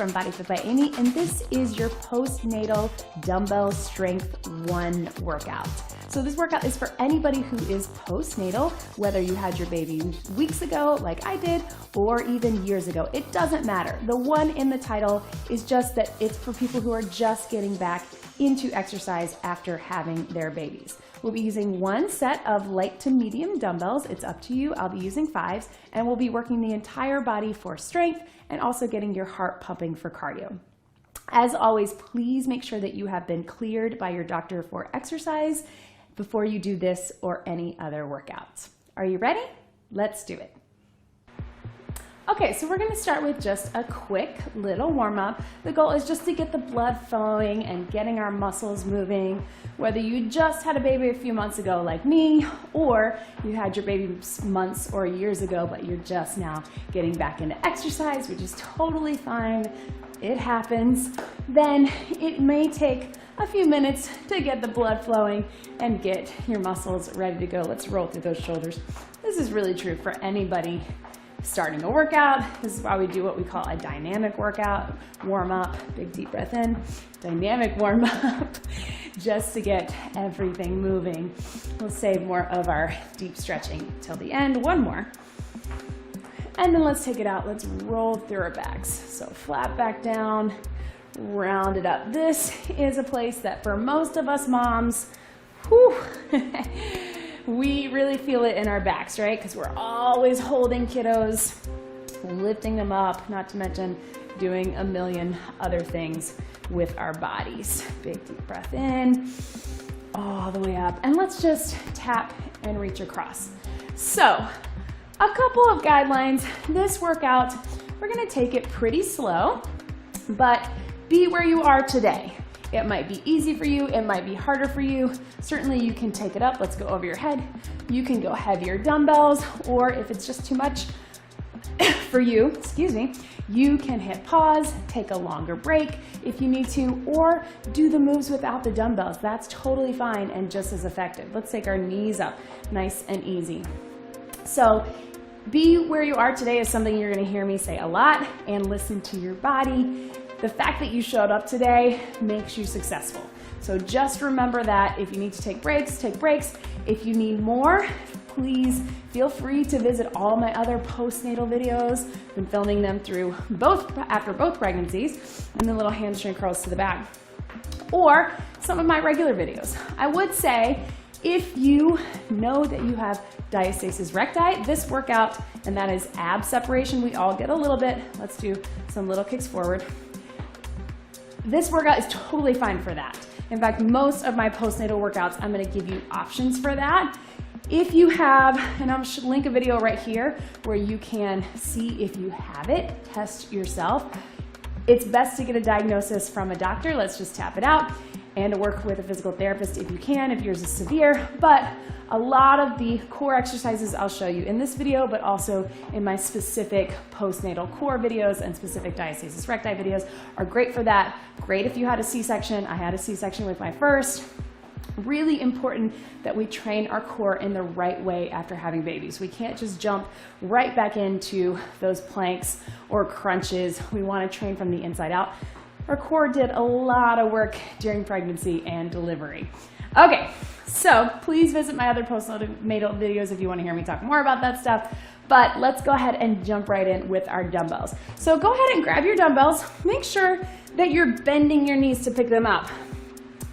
from Body Fit by Amy, and this is your postnatal dumbbell strength 1 workout. So this workout is for anybody who is postnatal, whether you had your baby weeks ago like I did, or even years ago. It doesn't matter. The one in the title is just that it's for people who are just getting back into exercise after having their babies. We'll be using 1 set of light to medium dumbbells. It's up to you. I'll be using 5s, and we'll be working the entire body for strength and also getting your heart pumping for cardio. As always, please make sure that you have been cleared by your doctor for exercise before you do this or any other workouts. Are you ready? Let's do it. Okay, so we're gonna start with just a quick little warm-up. The goal is just to get the blood flowing and getting our muscles moving. Whether you just had a baby a few months ago like me, or you had your baby months or years ago, but you're just now getting back into exercise, which is totally fine. It happens. Then it may take a few minutes to get the blood flowing and get your muscles ready to go. Let's roll through those shoulders. This is really true for anybody starting a workout. This is why we do what we call a dynamic workout, warm up, big deep breath in, dynamic warm up, just to get everything moving. We'll save more of our deep stretching till the end. 1 more. And then let's take it out. Let's roll through our backs. So flat back down, round it up. This is a place that for most of us moms, whew, we really feel it in our backs, right? Because we're always holding kiddos, lifting them up, not to mention doing a million other things with our bodies. Big deep breath in, all the way up. And let's just tap and reach across. So, a couple of guidelines. This workout, we're gonna take it pretty slow, but be where you are today. It might be easy for you, it might be harder for you. Certainly you can take it up. Let's go over your head. You can go heavier dumbbells, or if it's just too much for you, excuse me, you can hit pause, take a longer break if you need to, or do the moves without the dumbbells. That's totally fine and just as effective. Let's take our knees up, nice and easy. So be where you are today is something you're gonna hear me say a lot, and listen to your body. The fact that you showed up today makes you successful. So just remember that. If you need to take breaks, take breaks. If you need more, please feel free to visit all my other postnatal videos. I've been filming them through after both pregnancies, and the little hamstring curls to the back. Or some of my regular videos. I would say, if you know that you have diastasis recti, this workout, and that is ab separation, we all get a little bit. Let's do some little kicks forward. This workout is totally fine for that. In fact, most of my postnatal workouts, I'm gonna give you options for that. If you have, and I'll link a video right here where you can see if you have it, test yourself. It's best to get a diagnosis from a doctor. Let's just tap it out, and work with a physical therapist if you can, if yours is severe. But a lot of the core exercises I'll show you in this video, but also in my specific postnatal core videos and specific diastasis recti videos are great for that. Great if you had a C-section. I had a C-section with my first. Really important that we train our core in the right way after having babies. We can't just jump right back into those planks or crunches. We want to train from the inside out. Our core did a lot of work during pregnancy and delivery. Okay, so please visit my other postnatal videos if you want to hear me talk more about that stuff. But let's go ahead and jump right in with our dumbbells. So go ahead and grab your dumbbells. Make sure that you're bending your knees to pick them up.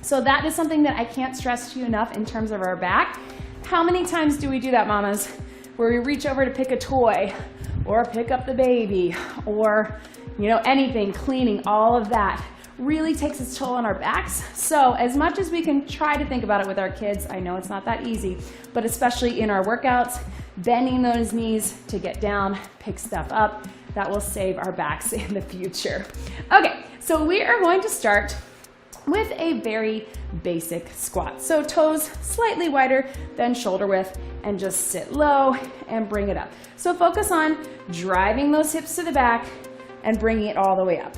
So that is something that I can't stress to you enough in terms of our back. How many times do we do that, mamas? Where we reach over to pick a toy, or pick up the baby, or anything, cleaning, all of that really takes its toll on our backs. So as much as we can try to think about it with our kids, I know it's not that easy, but especially in our workouts, bending those knees to get down, pick stuff up, that will save our backs in the future. Okay, so we are going to start with a very basic squat. So toes slightly wider than shoulder width, and just sit low and bring it up. So focus on driving those hips to the back and bringing it all the way up.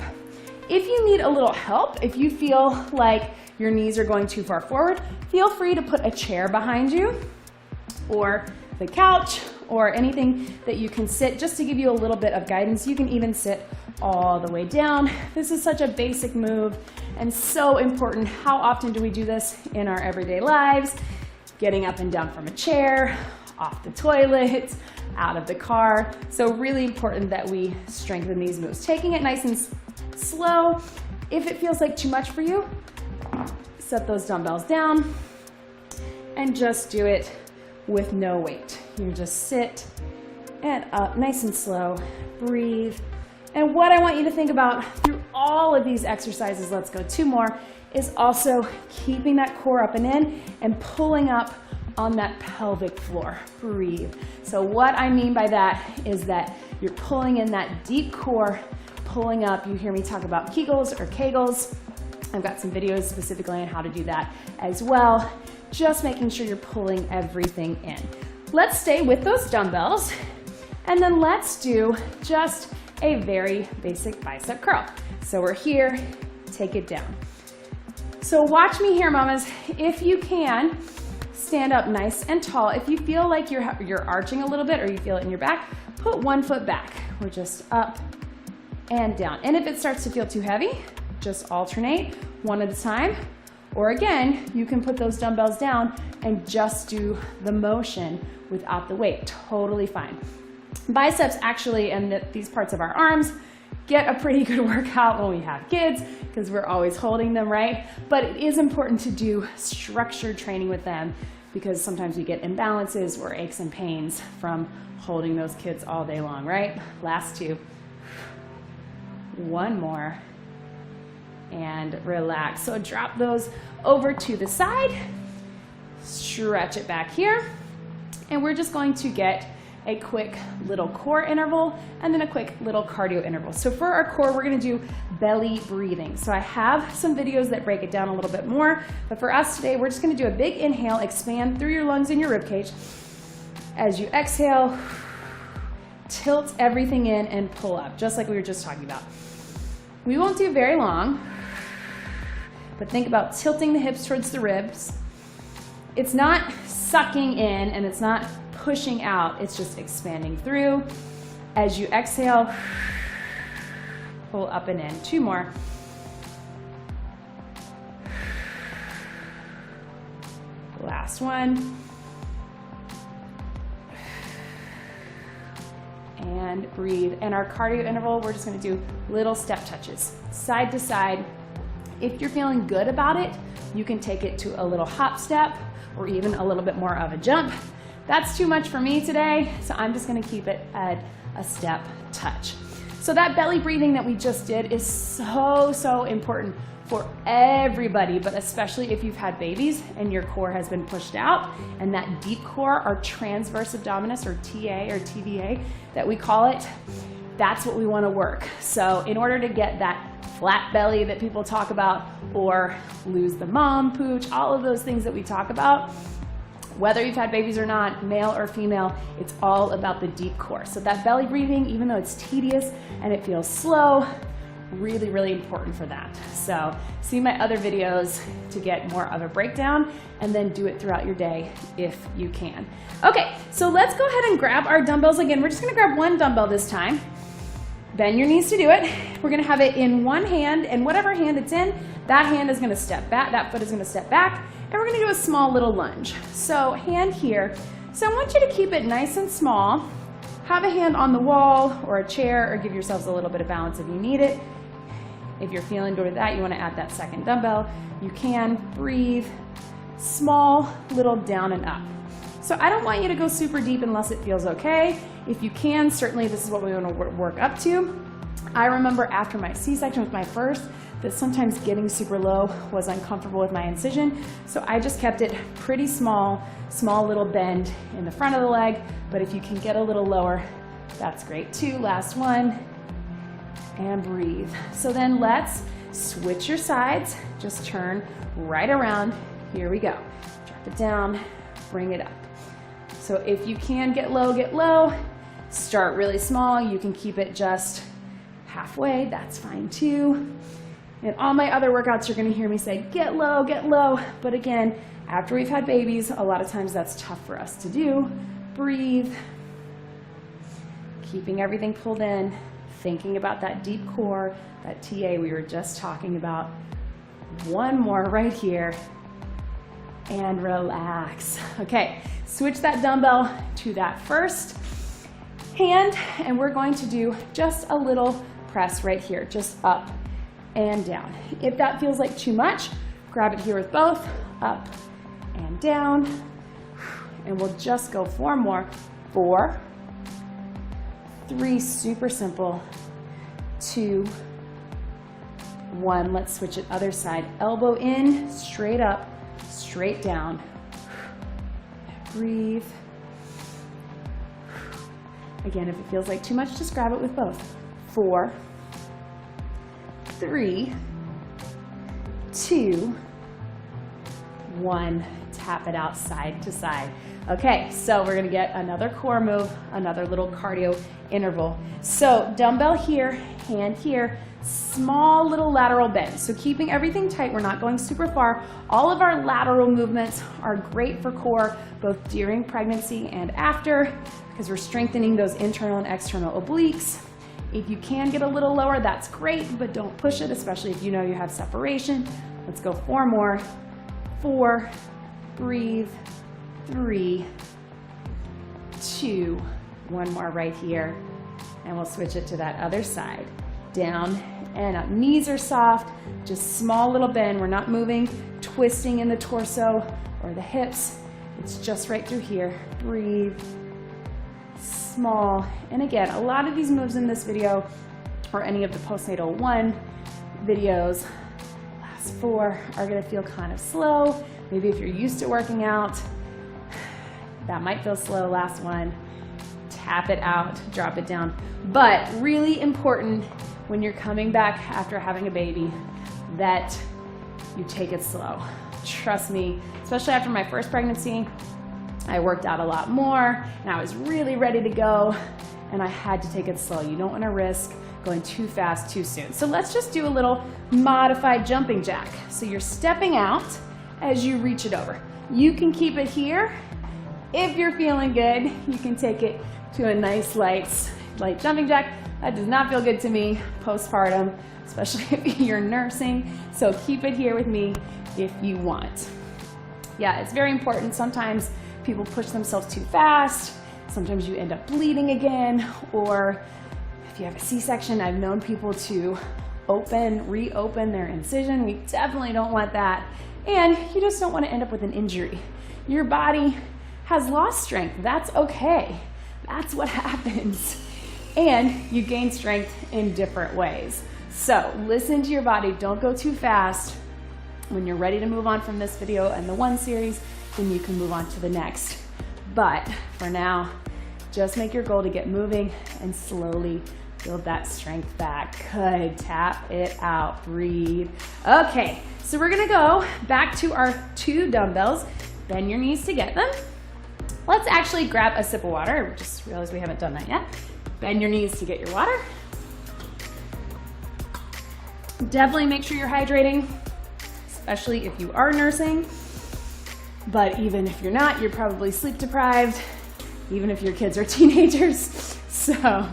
If you need a little help, if you feel like your knees are going too far forward, feel free to put a chair behind you, or the couch, or anything that you can sit just to give you a little bit of guidance. You can even sit all the way down. This is such a basic move and so important. How often do we do this in our everyday lives? Getting up and down from a chair, off the toilet, out of the car. So really important that we strengthen these moves. Taking it nice and slow. If it feels like too much for you, set those dumbbells down and just do it with no weight. You just sit and up nice and slow, breathe. And what I want you to think about through all of these exercises, let's go 2 more, is also keeping that core up and in and pulling up on that pelvic floor. Breathe. So what I mean by that is that you're pulling in that deep core, pulling up. You hear me talk about Kegels or Kegels. I've got some videos specifically on how to do that as well. Just making sure you're pulling everything in. Let's stay with those dumbbells, and then let's do just a very basic bicep curl. So we're here, take it down. So watch me here, mamas. If you can, stand up nice and tall. If you feel like you're arching a little bit or you feel it in your back, put 1 foot back. We're just up and down. And if it starts to feel too heavy, just alternate 1 at a time. Or again, you can put those dumbbells down and just do the motion without the weight. Totally fine. Biceps actually, and these parts of our arms, get a pretty good workout when we have kids because we're always holding them, right? But it is important to do structured training with them because sometimes we get imbalances or aches and pains from holding those kids all day long, right? Last 2. 1 more. And relax. So drop those over to the side. Stretch it back here. And we're just going to get a quick little core interval and then a quick little cardio interval. So for our core, we're gonna do belly breathing. So I have some videos that break it down a little bit more, but for us today, we're just gonna do a big inhale, expand through your lungs and your rib cage. As you exhale, tilt everything in and pull up, just like we were just talking about. We won't do very long, but think about tilting the hips towards the ribs. It's not sucking in and it's not pushing out, it's just expanding through. As you exhale, pull up and in. 2 more. Last one. And breathe. And our cardio interval, we're just gonna do little step touches, side to side. If you're feeling good about it, you can take it to a little hop step or even a little bit more of a jump. That's too much for me today, so I'm just gonna keep it at a step touch. So that belly breathing that we just did is so important for everybody, but especially if you've had babies and your core has been pushed out, and that deep core, our transverse abdominis, or TA or TVA that we call it, that's what we wanna work. So in order to get that flat belly that people talk about, or lose the mom pooch, all of those things that we talk about, whether you've had babies or not, male or female, it's all about the deep core. So that belly breathing, even though it's tedious and it feels slow, really important for that. So see my other videos to get more of a breakdown, and then do it throughout your day if you can. Okay, so let's go ahead and grab our dumbbells again. We're just gonna grab 1 dumbbell this time. Bend your knees to do it. We're gonna have it in 1 hand, and whatever hand it's in, that hand is gonna step back, that foot is gonna step back, and we're gonna do a small little lunge. So hand here. So I want you to keep it nice and small. Have a hand on the wall or a chair, or give yourselves a little bit of balance if you need it. If you're feeling good with that, you wanna add that 2nd dumbbell. You can breathe, small little down and up. So I don't want you to go super deep unless it feels okay. If you can, certainly this is what we wanna work up to. I remember after my C-section with my first, that sometimes getting super low was uncomfortable with my incision. So I just kept it pretty small little bend in the front of the leg. But if you can get a little lower, that's great too. Last one, and breathe. So then let's switch your sides. Just turn right around. Here we go. Drop it down, bring it up. So if you can get low. Start really small. You can keep it just halfway, that's fine too. In all my other workouts, you're gonna hear me say, get low. But again, after we've had babies, a lot of times that's tough for us to do. Breathe. Keeping everything pulled in. thinking about that deep core, that TA we were just talking about. One more right here, and relax. Okay, switch that dumbbell to that first hand, and we're going to do just a little press right here, just up and down. If that feels like too much, grab it here with both, up and down, and we'll just go 4 more. 4, 3, super simple, 2, 1. Let's switch it other side. Elbow in, straight up, straight down. Breathe. Again, if it feels like too much, just grab it with both. 4, 3, 2, 1. Tap it out side to side. Okay, so we're gonna get another core move, another little cardio interval. So dumbbell here, hand here, small little lateral bend. So keeping everything tight, we're not going super far. All of our lateral movements are great for core, both during pregnancy and after, because we're strengthening those internal and external obliques. If you can get a little lower, that's great, but don't push it, especially if you know you have separation. Let's go 4 more. 4, breathe, 3, 2, 1 more right here, and we'll switch it to that other side. Down and up. Knees are soft, just small little bend. We're not moving, twisting in the torso or the hips. It's just right through here. Breathe, small. And again, a lot of these moves in this video or any of the postnatal 1 videos, last 4, are gonna feel kind of slow. Maybe if you're used to working out, that might feel slow. Last 1, tap it out, drop it down. But really important when you're coming back after having a baby that you take it slow. Trust me, especially after my first pregnancy, I worked out a lot more and I was really ready to go, and I had to take it slow. You don't want to risk going too fast too soon. So let's just do a little modified jumping jack. So you're stepping out as you reach it over. You can keep it here. If you're feeling good, you can take it to a nice light jumping jack. That does not feel good to me postpartum, especially if you're nursing. So keep it here with me if you want. Yeah, it's very important. Sometimes people push themselves too fast. Sometimes you end up bleeding again, or if you have a C-section, I've known people to reopen their incision. We definitely don't want that. And you just don't want to end up with an injury. Your body has lost strength. That's okay. That's what happens. And you gain strength in different ways. So listen to your body. Don't go too fast. When you're ready to move on from this video and the 1 series, then you can move on to the next. But for now, just make your goal to get moving and slowly build that strength back. Good, tap it out, breathe. Okay, so we're gonna go back to our 2 dumbbells. Bend your knees to get them. Let's actually grab a sip of water. I just realized we haven't done that yet. Bend your knees to get your water. Definitely make sure you're hydrating, especially if you are nursing. But even if you're not, you're probably sleep deprived, even if your kids are teenagers. So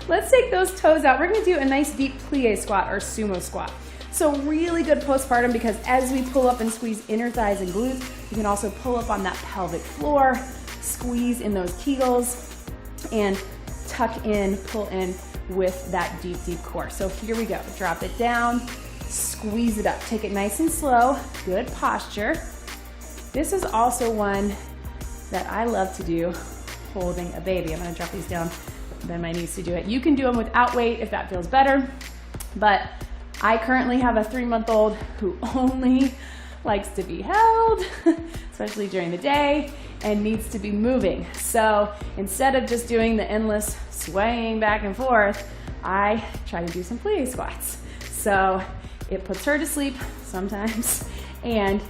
let's take those toes out. We're gonna do a nice deep plie squat or sumo squat. So really good postpartum, because as we pull up and squeeze inner thighs and glutes, you can also pull up on that pelvic floor, squeeze in those Kegels, and tuck in, pull in with that deep, deep core. So here we go. Drop it down, squeeze it up. Take it nice and slow. Good posture. This is also one that I love to do holding a baby. I'm gonna drop these down, bend my knees to do it. You can do them without weight if that feels better, but I currently have a 3-month-old who only likes to be held, especially during the day, and needs to be moving. So instead of just doing the endless swaying back and forth, I try to do some plie squats. So it puts her to sleep sometimes, and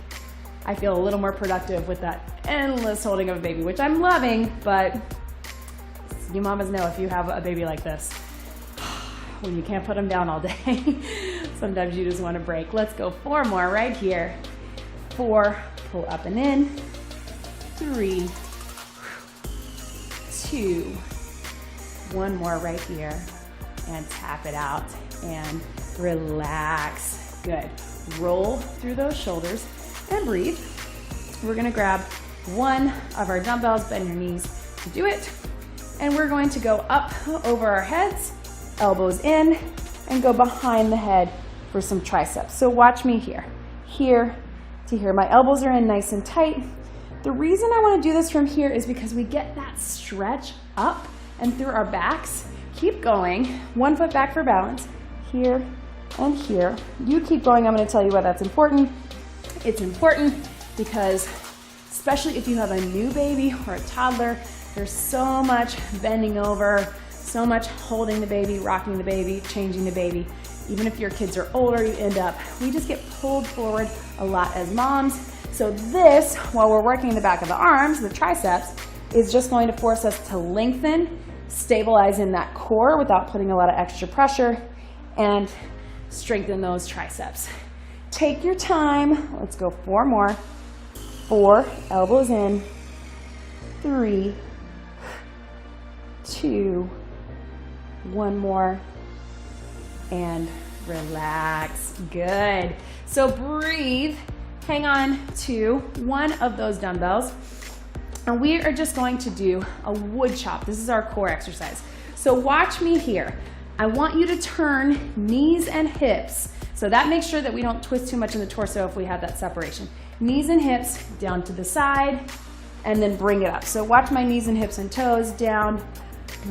I feel a little more productive with that endless holding of a baby, which I'm loving, but you mamas know if you have a baby like this, when you can't put them down all day, sometimes you just want to break. Let's go 4 more right here. 4, pull up and in. 3, 2, 1 more right here. and tap it out and relax. Good. Roll through those shoulders and breathe. We're gonna grab one of our dumbbells, bend your knees to do it. And we're going to go up over our heads, elbows in, and go behind the head for some triceps. So watch me here to here. My elbows are in nice and tight. The reason I want to do this from here is because we get that stretch up and through our backs. Keep going. 1 foot back for balance. Here and here. You keep going. I'm going to tell you why that's important. It's important because especially if you have a new baby or a toddler, there's so much bending over, so much holding the baby, rocking the baby, changing the baby. Even if your kids are older, we just get pulled forward a lot as moms. So this, while we're working the back of the arms, the triceps, is just going to force us to lengthen, stabilize in that core without putting a lot of extra pressure, and strengthen those triceps. Take your time. Let's go 4 more. 4, elbows in. 3, 2, 1 more, and relax. Good. So breathe. Hang on to one of those dumbbells, and we are just going to do a wood chop. This is our core exercise. So watch me here. I want you to turn knees and hips. So that makes sure that we don't twist too much in the torso if we have that separation. Knees and hips down to the side, and then bring it up. So watch my knees and hips and toes down,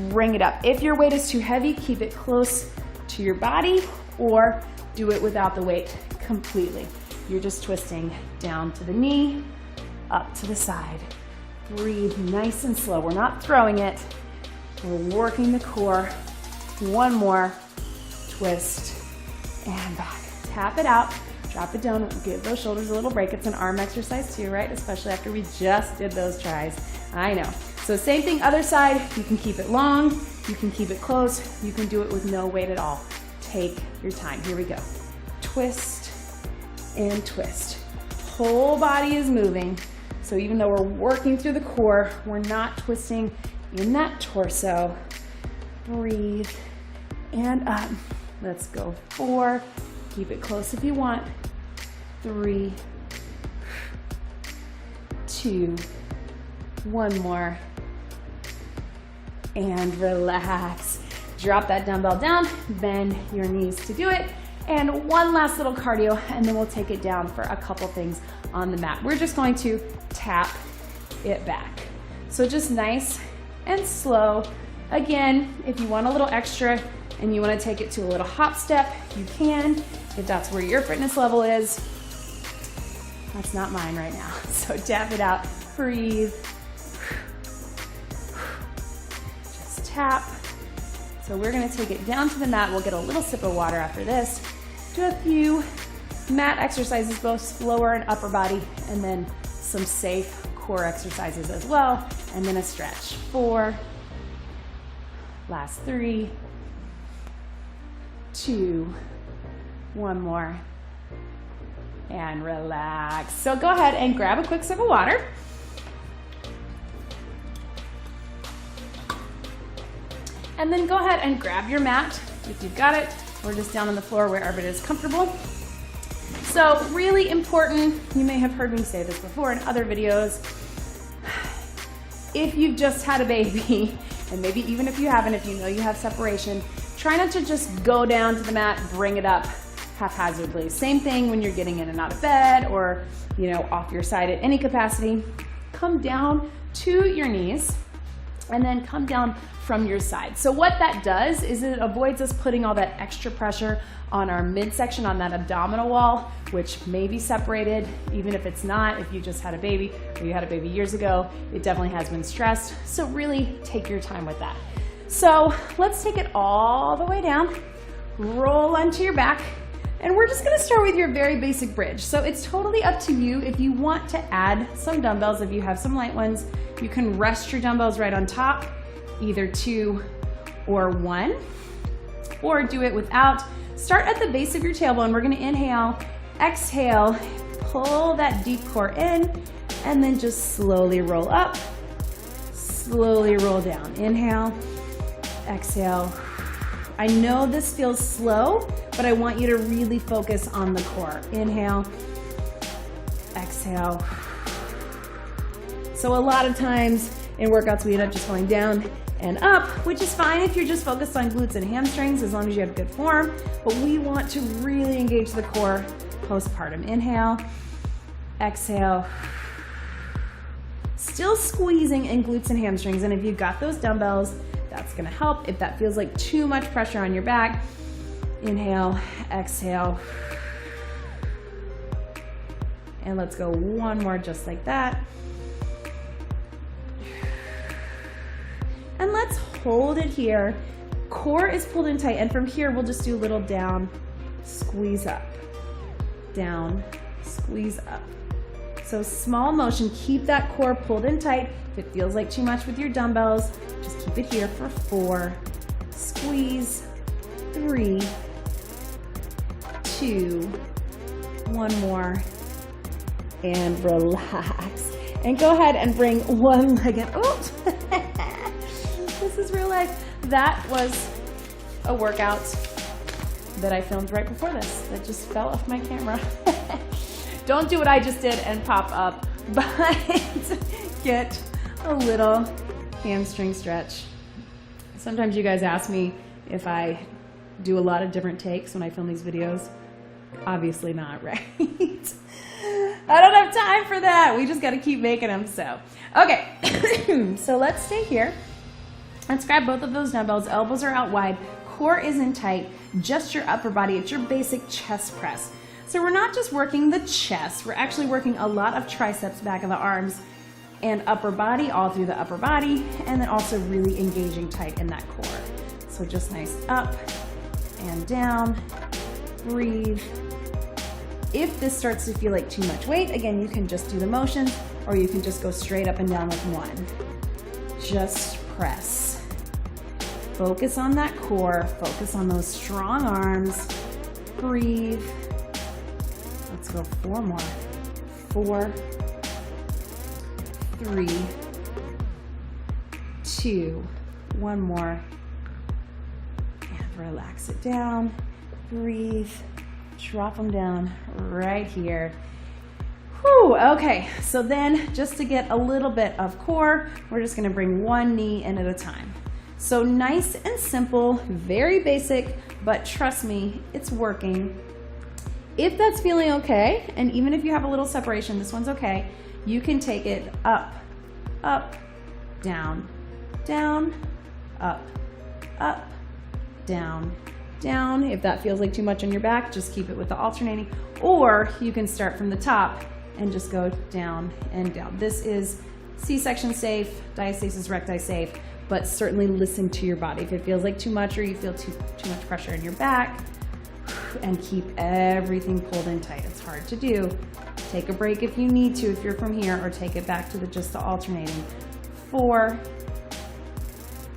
bring it up. If your weight is too heavy, keep it close to your body or do it without the weight completely. You're just twisting down to the knee, up to the side. Breathe nice and slow. We're not throwing it. We're working the core. 1 more, twist, and back. Tap it out, drop it down, give those shoulders a little break. It's an arm exercise too, right? Especially after we just did those tries. I know. So same thing, other side. You can keep it long, you can keep it close, you can do it with no weight at all. Take your time. Here we go. Twist and twist. Whole body is moving. So even though we're working through the core, we're not twisting in that torso. Breathe and up. Let's go 4. Keep it close if you want. 3, 2, 1 more. And relax. Drop that dumbbell down, bend your knees to do it. And one last little cardio, and then we'll take it down for a couple things on the mat. We're just going to tap it back. So just nice and slow. Again, if you want a little extra and you want to take it to a little hop step, you can, if that's where your fitness level is. That's not mine right now. So tap it out, breathe. Just tap. So we're gonna take it down to the mat. We'll get a little sip of water after this. Do a few mat exercises, both lower and upper body, and then some safe core exercises as well, and then a stretch. 4, last 3, 2, 1 more, and relax. So go ahead and grab a quick sip of water. And then go ahead and grab your mat if you've got it, or just down on the floor wherever it is comfortable. So really important, you may have heard me say this before in other videos, if you've just had a baby, and maybe even if you haven't, if you know you have separation, try not to just go down to the mat, bring it up haphazardly. Same thing when you're getting in and out of bed or off your side at any capacity. Come down to your knees and then come down from your side. So what that does is it avoids us putting all that extra pressure on our midsection, on that abdominal wall, which may be separated, even if it's not. If you just had a baby or you had a baby years ago, it definitely has been stressed. So really take your time with that. So let's take it all the way down, roll onto your back, and we're just gonna start with your very basic bridge. So it's totally up to you. If you want to add some dumbbells, if you have some light ones, you can rest your dumbbells right on top, either 2 or 1, or do it without. Start at the base of your tailbone. We're gonna inhale, exhale, pull that deep core in, and then just slowly roll up, slowly roll down. Inhale, exhale, I know this feels slow, but I want you to really focus on the core. Inhale, exhale. So a lot of times in workouts, we end up just going down and up, which is fine if you're just focused on glutes and hamstrings, as long as you have good form. But we want to really engage the core postpartum. Inhale, exhale. Still squeezing in glutes and hamstrings, and if you've got those dumbbells, that's gonna help. If that feels like too much pressure on your back, inhale, exhale. And let's go one more just like that. And let's hold it here. Core is pulled in tight, and from here we'll just do a little down, squeeze up, down, squeeze up. So small motion, keep that core pulled in tight. If it feels like too much with your dumbbells, just keep it here for 4, squeeze, 3, 2, one more, and relax. And go ahead and bring one leg in. Oops. This is real life. That was a workout that I filmed right before this that just fell off my camera. Don't do what I just did and pop up, but get a little hamstring stretch. Sometimes you guys ask me if I do a lot of different takes when I film these videos. Obviously not, right? I don't have time for that. We just got to keep making them. So, okay. So let's stay here. Let's grab both of those dumbbells. Elbows are out wide. Core is in tight. Just your upper body. It's your basic chest press. So we're not just working the chest. We're actually working a lot of triceps, back of the arms, and upper body, all through the upper body, and then also really engaging tight in that core. So just nice up and down. Breathe. If this starts to feel like too much weight, again, you can just do the motion, or you can just go straight up and down with one. Just press. Focus on that core. Focus on those strong arms. Breathe. Let's go 4 more. 4, 3, 2, one more. And relax it down. Breathe. Drop them down right here. Whew, okay, so then just to get a little bit of core, we're just gonna bring one knee in at a time. So nice and simple, very basic, but trust me, it's working. If that's feeling okay, and even if you have a little separation, this one's okay, you can take it up, up, down, down, up, up, down, down. If that feels like too much on your back, just keep it with the alternating, or you can start from the top and just go down and down. This is C-section safe, diastasis recti safe, but certainly listen to your body. If it feels like too much or you feel too much pressure in your back, and keep everything pulled in tight. It's hard to do. Take a break if you need to, if you're from here, or take it back to just the alternating. 4,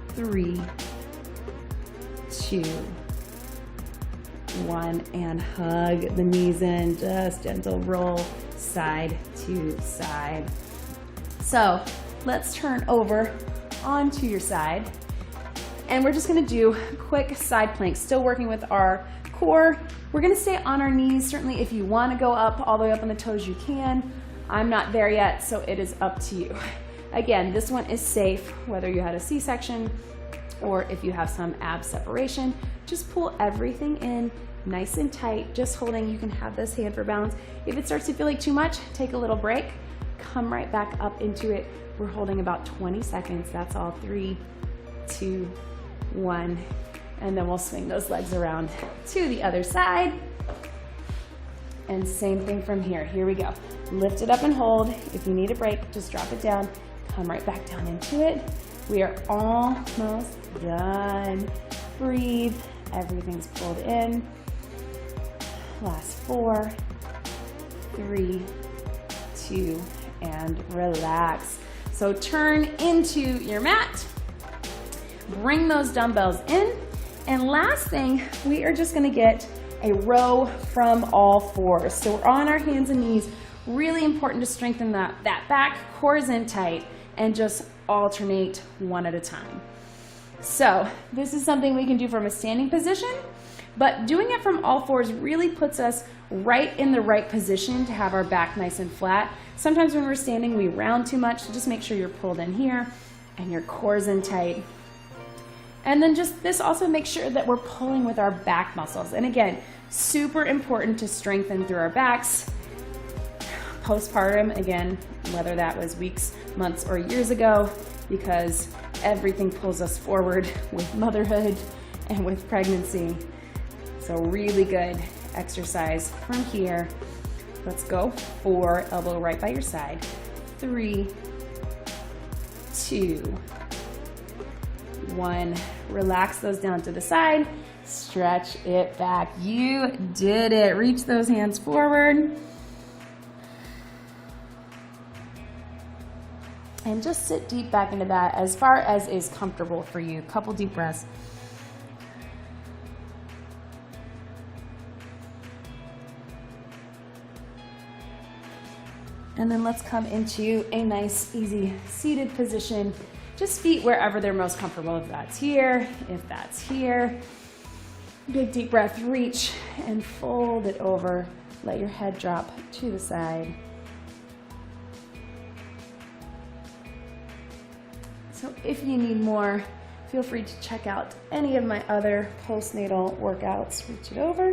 3, 2, 1, and hug the knees in. Just gentle roll side to side. So let's turn over onto your side, and we're just gonna do quick side planks, still working with our core. We're gonna stay on our knees. Certainly if you wanna go up all the way up on the toes, you can. I'm not there yet, so it is up to you. Again, this one is safe, whether you had a C-section or if you have some ab separation. Just pull everything in nice and tight, just holding. You can have this hand for balance. If it starts to feel like too much, take a little break, come right back up into it. We're holding about 20 seconds. That's all. 3, 2, 1. And then we'll swing those legs around to the other side. And same thing from here. Here we go. Lift it up and hold. If you need a break, just drop it down. Come right back down into it. We are almost done. Breathe. Everything's pulled in. Last 4, 3, 2, and relax. So turn into your mat. Bring those dumbbells in. And last thing, we are just gonna get a row from all 4. So we're on our hands and knees. Really important to strengthen that back, core is in tight, and just alternate one at a time. So this is something we can do from a standing position, but doing it from all fours really puts us right in the right position to have our back nice and flat. Sometimes when we're standing, we round too much, so just make sure you're pulled in here and your core's in tight. And then just this also makes sure that we're pulling with our back muscles. And again, super important to strengthen through our backs. Postpartum, again, whether that was weeks, months, or years ago, because everything pulls us forward with motherhood and with pregnancy. So really good exercise from here. Let's go. 4, elbow right by your side. 3, 2, 1. Relax those down to the side. Stretch it back. You did it. Reach those hands forward. And just sit deep back into that as far as is comfortable for you. Couple deep breaths. And then let's come into a nice, easy seated position. Just feet wherever they're most comfortable. If that's here, if that's here. Big deep breath, reach and fold it over. Let your head drop to the side. So if you need more, feel free to check out any of my other postnatal workouts. Reach it over.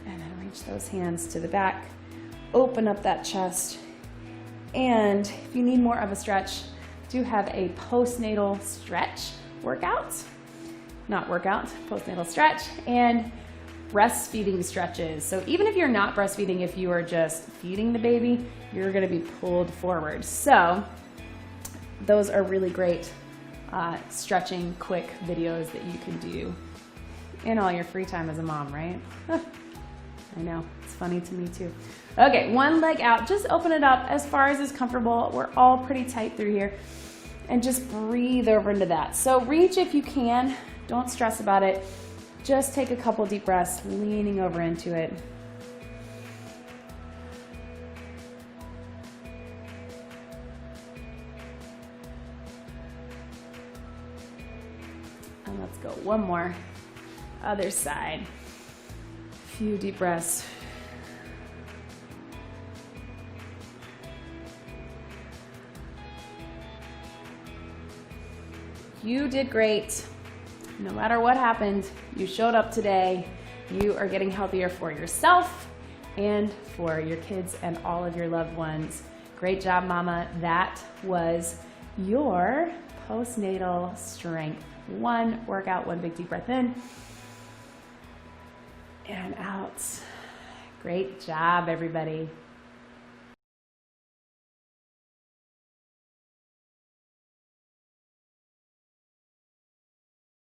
And then reach those hands to the back. Open up that chest. And if you need more of a stretch, do have a postnatal stretch workout. Not workout, postnatal stretch. And breastfeeding stretches. So even if you're not breastfeeding, if you are just feeding the baby, you're going to be pulled forward. So those are really great stretching quick videos that you can do in all your free time as a mom, right? I know, it's funny to me too. Okay, one leg out, just open it up as far as is comfortable. We're all pretty tight through here. And just breathe over into that. So reach if you can, don't stress about it. Just take a couple deep breaths, leaning over into it. And let's go one more. Other side. A few deep breaths. You did great. No matter what happened, you showed up today. You are getting healthier for yourself and for your kids and all of your loved ones. Great job, mama. That was your postnatal strength. One workout, one big deep breath in and out. Great job, everybody.